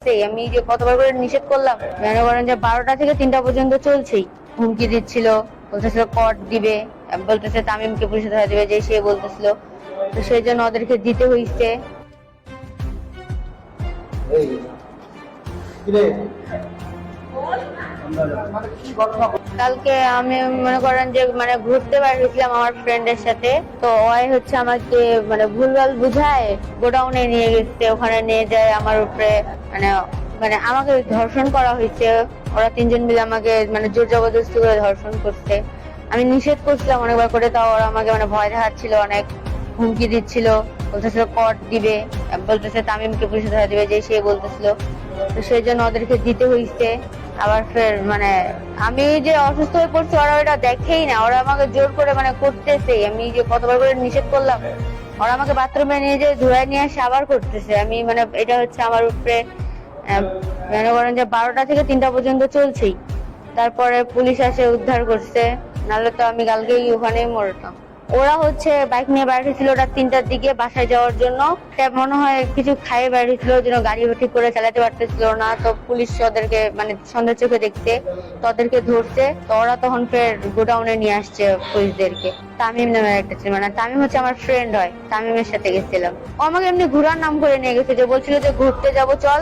করতেছেই। আমি যে কতবার করে নিষেধ করলাম, মনে করেন যে 12টা থেকে 3টা পর্যন্ত চলছেই। হুমকি দিচ্ছিল, বলতেছিল কট দিবে, বলতেছে তামিমকে পুলিশে ধরা দিবে, যে সে বলতেছিল। তো সেই জন্য ওদেরকে দিতে হইছে। কালকে আমি মনে করেন যে ঘুরতে বের হয়েছিলাম আমার ফ্রেন্ডের সাথে। তো ওই হচ্ছে আমাকে ভুলভাল বুঝায় গোডাউনে নিয়ে গেছে। ওখানে নিয়ে যায় আমার উপরে মানে আমাকে ধর্ষণ করা হয়েছে। ওরা 3জন মিলে আমাকে জোর জবরদস্তি করে ধর্ষণ করছে। আমি নিষেধ করছিলাম অনেকবার করে, তাও ওরা আমাকে ভয় দেখাচ্ছিল, অনেক হুমকি দিচ্ছিল, বলতেছিল কট দিবে, বলতেছে তামিমকে পুলিশে ধরা দিবে, যে সে বলতেছিল। তো সেই জন্য ওদেরকে দিতে হইছে। আবার ফের আমি যে অসুস্থ হয়ে পড়ছি ওরা ওটা দেখেই না, ওরা আমাকে জোর করে করতেছে। আমি যে কতবার করে নিষেধ করলাম, ওরা আমাকে বাথরুমে নিয়ে যে ধুয়ে নিয়ে আসে আবার করতেছে। আমি এটা হচ্ছে আমার উপরে মনে করেন যে 12টা থেকে 3টা পর্যন্ত চলছেই। তারপরে পুলিশ এসে উদ্ধার করছে, নাহলে তো আমি কালকেই ওখানেই মরতাম। ওরা হচ্ছে বাইক নিয়ে বাইরে ছিল, ওরা 3টার দিকে বাসায় যাওয়ার জন্য। মনে হয় কিছু খাইয়ে বাইরে ছিল, যেন গাড়ি ঠিক করে চালাতে পারতেছিল না। তো পুলিশ ওদেরকে সন্ধ্যা চোখে দেখছে, তো ওদেরকে ধরছে। তো ওরা তখন ফের গোডাউনে নিয়ে আসছে পুলিশদেরকে। তামিম নামে একটা ছিল, তামিম হচ্ছে আমার ফ্রেন্ড হয়, তামিমের সাথে গেছিলাম। ও আমাকে এমনি ঘোরার নাম করে নিয়ে গেছে, যে বলছিল যে ঘুরতে যাব চল।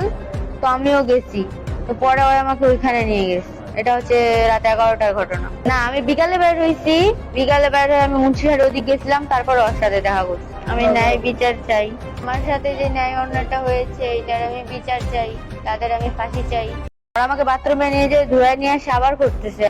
তো আমিও গেছি। তো পরে ওই আমাকে ওইখানে নিয়ে গেছে। এটা হচ্ছে রাত 11টার ঘটনা। না, আমি বিকালে বের হয়েছি। বিকালে বের হয়ে আমি মুন্সিহাট ওদিক গেছিলাম, তারপর ওর সাথে দেখা করছি। আমি ন্যায় বিচার চাই। আমার সাথে যে ন্যায় অন্যায়টা হয়েছে এটার আমি বিচার চাই, তাদের আমি ফাঁসি চাই। ওরা আমাকে বাথরুমে নিয়ে যে ধুয়ে নিয়ে আসে আবার করতেছে।